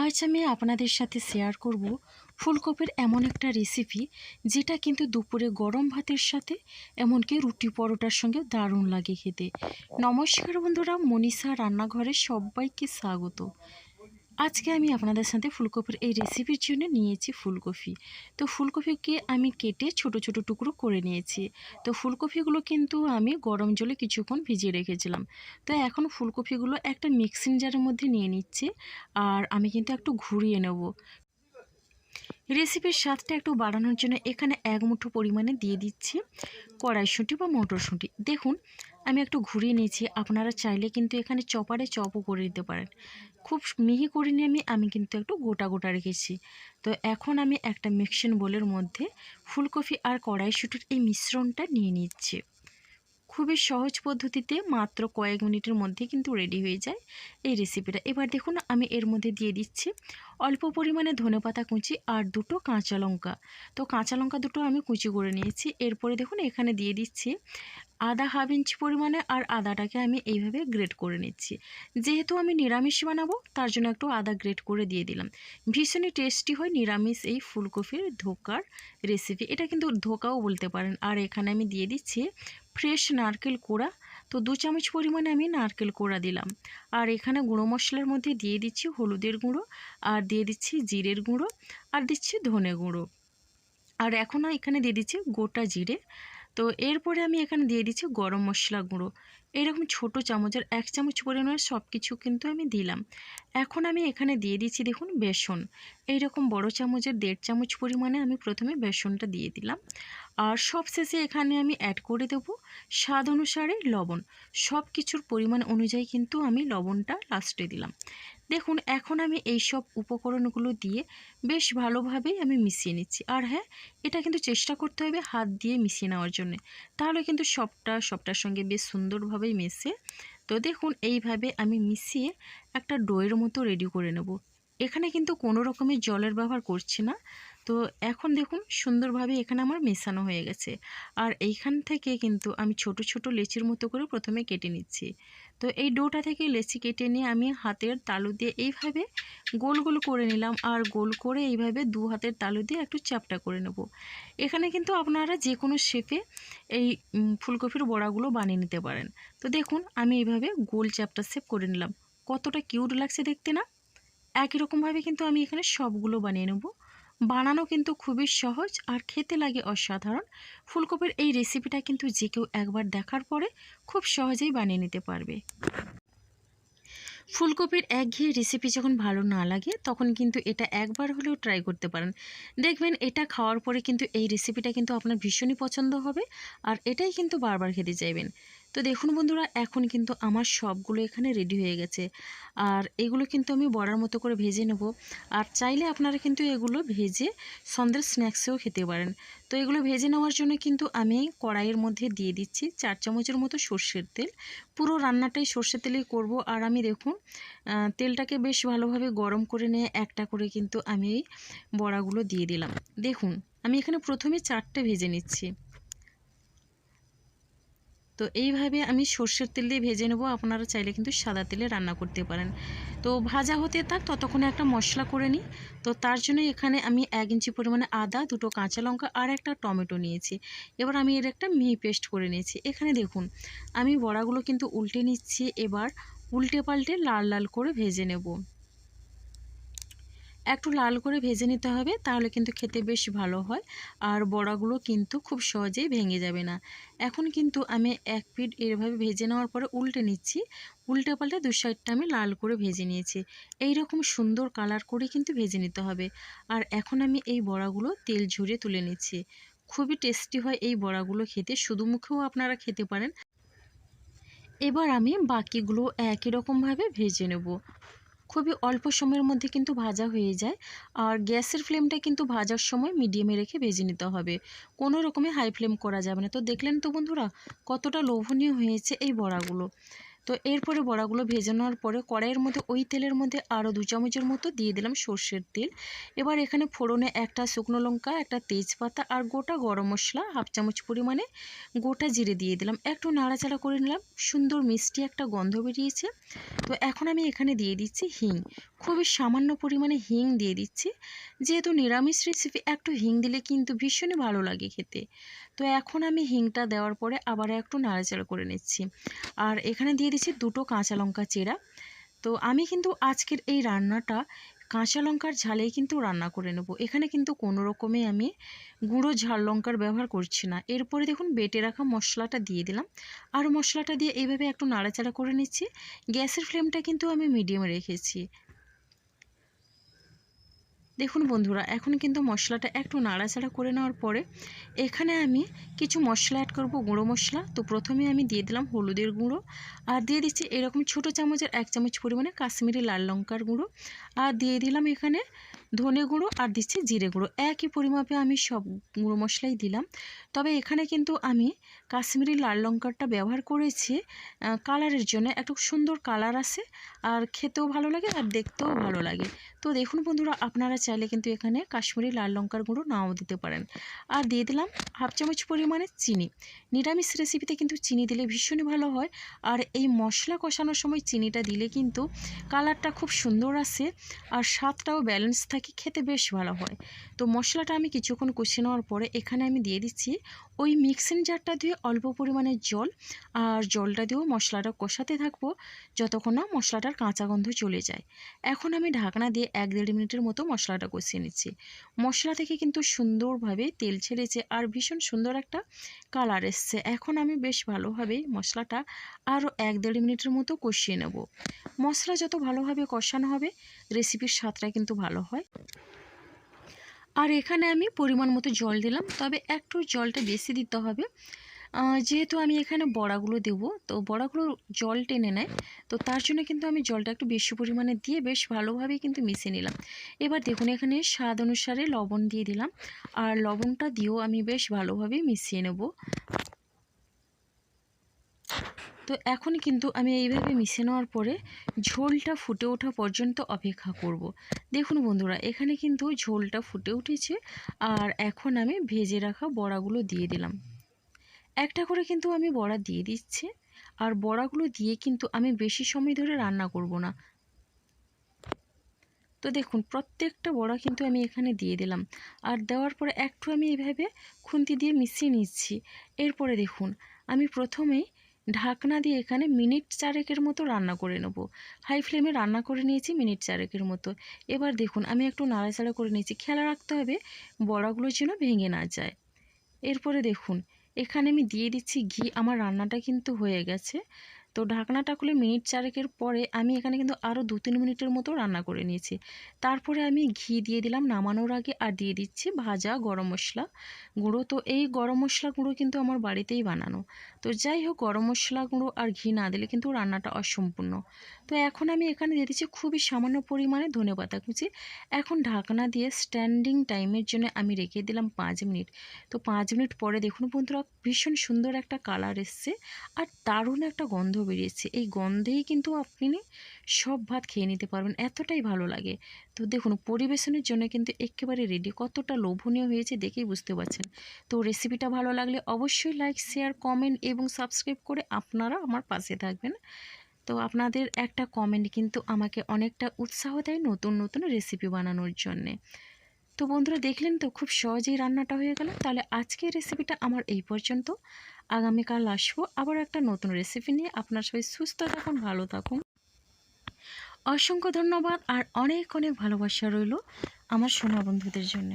আজ আমি আপনাদের সাথে শেয়ার করব ফুলকপির এমন একটা রেসিপি যেটা কিন্তু দুপুরে গরম ভাতের সাথে এমনকি রুটি পরোটার সঙ্গে দারুণ লাগে খেতে। নমস্কার বন্ধুরা, মনীষা রান্নাঘরে সবাইকে স্বাগত। আজকে আমি আপনাদের সাথে ফুলকপির এই রেসিপির জন্য নিয়েছি ফুলকপি। তো ফুলকপিকে আমি কেটে ছোট ছোট টুকরো করে নিয়েছি। তো ফুলকপিগুলো কিন্তু আমি গরম জলে কিছুক্ষণ ভিজিয়ে রেখেছিলাম। তো এখন ফুলকপিগুলো একটা মিক্সিং জারের মধ্যে নিয়ে নিচ্ছি, আর আমি কিন্তু একটু ঘুরিয়ে নেব। রেসিপির স্বাদটা একটু বাড়ানোর জন্য এখানে এক মুঠো পরিমাণে দিয়ে দিচ্ছি কড়াইশুঁটি বা মটরশুঁটি। দেখুন আমি একটু ঘুরিয়ে নিয়েছি, আপনারা চাইলে কিন্তু এখানে চপারে চপও করে দিতে পারেন। খুব মিহি করিনি আমি কিন্তু একটু গোটা গোটা রেখেছি। তো এখন আমি একটা মিক্সিং বোলের মধ্যে ফুলকপি আর কড়াইশুঁটির এই মিশ্রণটা নিয়ে নিচ্ছি। খুবই সহজ পদ্ধতিতে মাত্র কয়েক মিনিটের মধ্যে কিন্তু রেডি হয়ে যায় এই রেসিপিটা। এবার দেখুন আমি এর মধ্যে দিয়ে দিচ্ছি অল্প পরিমাণে ধনেপাতা কুচি আর দুটো কাঁচা লঙ্কা। তো কাঁচা লঙ্কা দুটো আমি কুচি করে নিয়েছি। এরপরে দেখুন এখানে দিয়ে দিচ্ছি আদা হাফ ইঞ্চি পরিমাণে, আর আদাটাকে আমি এইভাবে গ্রেট করে নিচ্ছি। যেহেতু আমি নিরামিষ বানাবো তার জন্য একটু আদা গ্রেট করে দিয়ে দিলাম। ভীষণই টেস্টি হয় নিরামিষ এই ফুলকপির ধোকার রেসিপি, এটা কিন্তু ধোকাও বলতে পারেন। আর এখানে আমি দিয়ে দিচ্ছি ফ্রেশ নারকেল কোড়া। তো 2 চামচ পরিমাণে আমি নারকেল কোড়া দিলাম। আর এখানে গুঁড়ো মশলার মধ্যে দিয়ে দিচ্ছি হলুদের গুঁড়ো, আর দিয়ে দিচ্ছি জিরের গুঁড়ো, আর দিচ্ছি ধনে গুঁড়ো, আর এখন এখানে দিয়ে দিচ্ছি গোটা জিরে। তো এরপরে আমি এখানে দিয়ে দিচ্ছি গরম মশলা গুঁড়ো। এরকম ছোট চামচের 1 চামচ পরিমাণে সব কিছু কিন্তু আমি দিলাম। এখন আমি এখানে দিয়ে দিচ্ছি দেখুন বেসন। এইরকম বড় চামচের 1.5 চামচ পরিমাণে আমি প্রথমে বেসনটা দিয়ে দিলাম। আর সবশেষে এখানে আমি অ্যাড করে দেব স্বাদ অনুসারে লবণ। সব কিছুর পরিমাণ অনুযায়ী কিন্তু আমি লবণটা লাস্টে দিলাম। দেখুন এখন আমি এই সব উপকরণগুলো দিয়ে বেশ ভালোভাবেই আমি মিশিয়ে নিচ্ছি। আর হ্যাঁ, এটা কিন্তু চেষ্টা করতে হবে হাত দিয়ে মিশিয়ে নেওয়ার জন্য, তাহলে কিন্তু সবটার সঙ্গে বেশ সুন্দরভাবেই মেশে। তো দেখুন এইভাবে আমি মিশিয়ে একটা ডোয়ের মতো রেডি করে নেব। এখানে কিন্তু কোনো রকমের জলের ব্যবহার করছি না। তো এখন দেখুন সুন্দরভাবে এখানে আমার মেশানো হয়ে গেছে। আর এইখান থেকে কিন্তু আমি ছোট ছোট লেচির মতো করে প্রথমে কেটে নিচ্ছি। তো এই ডোটা থেকে লেচি কেটে নিয়ে আমি হাতের তালু দিয়ে এইভাবে গোল গোল করে নিলাম, আর গোল করে এইভাবে 2 হাতের তালু দিয়ে একটু চ্যাপ্টা করে নেব। এখানে কিন্তু আপনারা যে কোনো শেপে এই ফুলকপির বড়াগুলো বানিয়ে নিতে পারেন। তো দেখুন আমি এইভাবে গোল চ্যাপ্টা শেপ করে নিলাম। কতটা কিউট লাগছে দেখতে না? একই রকমভাবে কিন্তু আমি এখানে সবগুলো বানিয়ে নেব। বানানো কিন্তু খুবই সহজ আর খেতে লাগে অসাধারণ। ফুলকপির এই রেসিপিটা কিন্তু যে কেউ একবার দেখার পরে খুব সহজেই বানিয়ে নিতে পারবে। ফুলকপির একঘেয়ে রেসিপি যখন ভালো না লাগে তখন কিন্তু এটা একবার হলেও ট্রাই করতে পারেন। দেখবেন এটা খাওয়ার পরে কিন্তু এই রেসিপিটা কিন্তু আপনার ভীষণই পছন্দ হবে, আর এটাই কিন্তু বারবার খেতে চাইবেন। তো দেখুন বন্ধুরা, এখন কিন্তু আমার সবগুলো এখানে রেডি হয়ে গেছে। আর এগুলো কিন্তু আমি বড়ার মতো করে ভেজে নেব। আর চাইলে আপনারা কিন্তু এগুলো ভেজে সন্ধ্যের স্ন্যাক্সেও খেতে পারেন। তো এগুলো ভেজে নেওয়ার জন্য কিন্তু আমি কড়াইয়ের মধ্যে দিয়ে দিচ্ছি 4 চামচের মতো সর্ষের তেল। পুরো রান্নাটাই সর্ষের তেলেই করব। আর আমি দেখুন তেলটাকে বেশ ভালোভাবে গরম করে নিয়ে একটা করে কিন্তু আমি এই বড়াগুলো দিয়ে দিলাম। দেখুন আমি এখানে প্রথমে 4টে ভেজে নিচ্ছি। তো এইভাবে আমি সর্ষের তেল দিয়ে ভেজে নেব। আপনারা চাইলে কিন্তু সাদা তেলে রান্না করতে পারেন। তো ভাজা হতে থাক ততক্ষণে একটা মশলা করে নিই। তো তার জন্য এখানে আমি 1 ইঞ্চি পরিমাণে আদা, 2টো কাঁচা লঙ্কা আর একটা টমেটো নিয়েছি। এবার আমি এর একটা মিহি পেস্ট করে নিয়েছি। এখানে দেখুন আমি বড়াগুলো কিন্তু উল্টে নিচ্ছি। এবার উল্টে পাল্টে লাল লাল করে ভেজে নেব। একটু লাল করে ভেজে নিতে হবে, তাহলে কিন্তু খেতে বেশ ভালো হয়। আর বড়াগুলো কিন্তু খুব সহজেই ভেঙে যাবে না। এখন কিন্তু আমি এক পিঠ এভাবে ভেজে নেওয়ার পরে উল্টে নিচ্ছি। উল্টে পাল্টে 2 সাইডটা আমি লাল করে ভেজে নিয়েছি। এই রকম সুন্দর কালার করে কিন্তু ভেজে নিতে হবে। আর এখন আমি এই বড়াগুলো তেল ঝরিয়ে তুলে নিচ্ছি। খুবই টেস্টি হয় এই বড়াগুলো খেতে, শুধু মুখেও আপনারা খেতে পারেন। এবার আমি বাকিগুলো একই রকমভাবে ভেজে নেব। খুবই অল্প সময়ের মধ্যে কিন্তু ভাজা হয়ে যায়। আর গ্যাসের ফ্লেমটা কিন্তু ভাজার সময় মিডিয়ামে রেখে ভেজে নিতে হবে, কোনো রকমে হাই ফ্লেম করা যাবে না। তো দেখলেন তো বন্ধুরা কতটা লোভনীয় হয়েছে এই বড়াগুলো। তো এরপরে বড়াগুলো ভেজে নেওয়ার পরে কড়াইয়ের মধ্যে ওই তেলের মধ্যে আরও 2 চামচের মতো দিয়ে দিলাম সর্ষের তেল। এবার এখানে ফোড়নে একটা শুকনো লঙ্কা, একটা তেজপাতা আর গোটা গরম মশলা 1/2 চামচ পরিমাণে গোটা জিরে দিয়ে দিলাম। একটু নাড়াচাড়া করে নিলাম, সুন্দর মিষ্টি একটা গন্ধ বেরিয়েছে। তো এখন আমি এখানে দিয়ে দিচ্ছি হিং, খুবই সামান্য পরিমাণে হিং দিয়ে দিচ্ছি। যেহেতু নিরামিষ রেসিপি একটু হিং দিলে কিন্তু ভীষণই ভালো লাগে খেতে। তো এখন আমি হিংটা দেওয়ার পরে আবার একটু নাড়াচাড়া করে নিচ্ছি। আর এখানে দিয়ে দিচ্ছি 2টো কাঁচা লঙ্কা চেরা। তো আমি কিন্তু আজকের এই রান্নাটা কাঁচা লঙ্কার ঝালেই কিন্তু রান্না করে নেব। এখানে কিন্তু কোনো রকমে আমি গুঁড়ো ঝাল লঙ্কার ব্যবহার করছি না। এরপরে দেখুন বেটে রাখা মশলাটা দিয়ে দিলাম। আর মশলাটা দিয়ে এইভাবে একটু নাড়াচাড়া করে নিচ্ছি। গ্যাসের ফ্লেমটা কিন্তু আমি মিডিয়ামে রেখেছি। দেখুন বন্ধুরা, এখন কিন্তু মশলাটা একটু নাড়াচাড়া করে নেওয়ার পরে এখানে আমি কিছু মশলা অ্যাড করব, গুঁড়ো মশলা। তো প্রথমে আমি দিয়ে দিলাম হলুদের গুঁড়ো, আর দিয়ে দিচ্ছি এরকম ছোটো চামচের 1 চামচ পরিমাণে কাশ্মীরি লাল লঙ্কার গুঁড়ো, আর দিয়ে দিলাম এখানে ধনে গুঁড়ো, আর দিচ্ছি জিরে গুঁড়ো। একই পরিমাপে আমি সব গুঁড়ো মশলাই দিলাম। তবে এখানে কিন্তু আমি কাশ্মীরি লাল লঙ্কাটা ব্যবহার করেছি কালারের জন্য, একটু সুন্দর কালার আসে আর খেতেও ভালো লাগে আর দেখতেও ভালো লাগে। তো দেখুন বন্ধুরা, আপনারা চাইলে কিন্তু এখানে কাশ্মীরি লাল লঙ্কার গুঁড়ো নাও দিতে পারেন। আর দিয়ে দিলাম 1/2 চামচ পরিমাণে চিনি। নিরামিষ রেসিপিতে কিন্তু চিনি দিলে ভীষণই ভালো হয়। আর এই মশলা কষানোর সময় চিনিটা দিলে কিন্তু কালারটা খুব সুন্দর আসে আর স্বাদটাও ব্যালেন্স থাকে, খেতে বেশ ভালো হয়। তো মশলাটা আমি কিছুক্ষণ কষিয়ে নেওয়ার পরে এখানে আমি দিয়ে দিচ্ছি ওই মিক্সিং জারটা দিয়ে অল্প পরিমাণে জল, আর জলটা দিয়েও মশলাটা কষাতে থাকবো যতক্ষণ না মশলাটার কাঁচা গন্ধ চলে যায়। এখন আমি ঢাকনা দিয়ে 1-1.5 মিনিটের মতো মশলাটা কষিয়ে নিচ্ছি। মশলা থেকে কিন্তু সুন্দরভাবে তেল ছেড়েছে আর ভীষণ সুন্দর একটা কালার এসছে। এখন আমি বেশ ভালোভাবে মশলাটা আরও 1-1.5 মিনিটের মতো কষিয়ে নেব। মশলা যত ভালোভাবে কষানো হবে রেসিপির স্বাদটা কিন্তু ভালো হয়। আর এখানে আমি পরিমাণ মতো জল দিলাম, তবে একটু জলটা বেশি দিতে হবে। যেহেতু আমি এখানে বড়াগুলো দেবো, তো বড়াগুলো জল টেনে নেয়, তো তার জন্য কিন্তু আমি জলটা একটু বেশি পরিমাণে দিয়ে বেশ ভালোভাবেই কিন্তু মিশিয়ে নিলাম। এবার দেখুন এখানে স্বাদ অনুসারে লবণ দিয়ে দিলাম, আর লবণটা দিয়েও আমি বেশ ভালোভাবেই মিশিয়ে নেব। তো এখন কিন্তু আমি এইভাবে মিশিয়ে নেওয়ার পরে ঝোলটা ফুটে ওঠা পর্যন্ত অপেক্ষা করব। দেখুন বন্ধুরা, এখানে কিন্তু ঝোলটা ফুটে উঠেছে, আর এখন আমি ভেজে রাখা বড়াগুলো দিয়ে দিলাম। একটা করে কিন্তু আমি বড়া দিয়ে দিচ্ছি, আর বড়াগুলো দিয়ে কিন্তু আমি বেশি সময় ধরে রান্না করব না। তো দেখুন প্রত্যেকটা বড়া কিন্তু আমি এখানে দিয়ে দিলাম, আর দেওয়ার পরে একটু আমি এইভাবে খুন্তি দিয়ে মিশিয়ে নিচ্ছি। এরপরে দেখুন আমি প্রথমেই ঢাকনা দিয়ে এখানে মিনিট 4 মতো রান্না করে নেব। হাই ফ্লেমে রান্না করে নিয়েছি মিনিট 4 মতো। এবার দেখুন আমি একটু নাড়াচাড়া করে নিয়েছি, খেয়াল রাখতে হবে বড়াগুলো যেন ভেঙে না যায়। এরপরে দেখুন এখানে আমি দিয়ে দিচ্ছি ঘি। আমার রান্নাটা কিন্তু হয়ে গেছে। তো ঢাকনাটা খুলে মিনিট 4 পরে আমি এখানে কিন্তু আরও 2-3 মিনিটের মতো রান্না করে নিয়েছি। তারপরে আমি ঘি দিয়ে দিলাম নামানোর আগে, আর দিয়ে দিচ্ছি ভাজা গরম মশলা গুঁড়ো। তো এই গরম মশলা গুঁড়ো কিন্তু আমার বাড়িতেই বানানো। তো যাই হোক, গরম মশলা গুঁড়ো আর ঘি না দিলে কিন্তু রান্নাটা অসম্পূর্ণ। তো এখন আমি এখানে দিয়ে দিচ্ছি খুবই সামান্য পরিমাণে ধনেপাতা কুচি। এখন ঢাকনা দিয়ে স্ট্যান্ডিং টাইমের জন্য আমি রেখে দিলাম 5 মিনিট। তো 5 মিনিট পরে দেখুন বন্ধুরা ভীষণ সুন্দর একটা কালার এসছে আর দারুণ একটা গন্ধ বেরিয়েছে। এই গন্ধেই কিন্তু আপনি সব ভাত খেয়ে নিতে পারবেন, এতটাই ভালো লাগে। তো দেখুন পরিবেশনের জন্য কিন্তু একেবারে রেডি। কতটা লোভনীয় হয়েছে দেখেই বুঝতে পারছেন। তো রেসিপিটা ভালো লাগলে অবশ্যই লাইক, শেয়ার, কমেন্ট এবং সাবস্ক্রাইব করে আপনারা আমার পাশে থাকবেন। তো আপনাদের একটা কমেন্ট কিন্তু আমাকে অনেকটা উৎসাহ দেয় নতুন নতুন রেসিপি বানানোর জন্যে। তো বন্ধুরা দেখলেন তো খুব সহজেই রান্নাটা হয়ে গেল। তাহলে আজকের রেসিপিটা আমার এই পর্যন্ত। আগামীকাল আসবো আবার একটা নতুন রেসিপি নিয়ে। আপনার সবাই সুস্থ থাকুন, ভালো থাকুন। অসংখ্য ধন্যবাদ আর অনেক অনেক ভালোবাসা রইল আমার সোনা বন্ধুদের জন্য।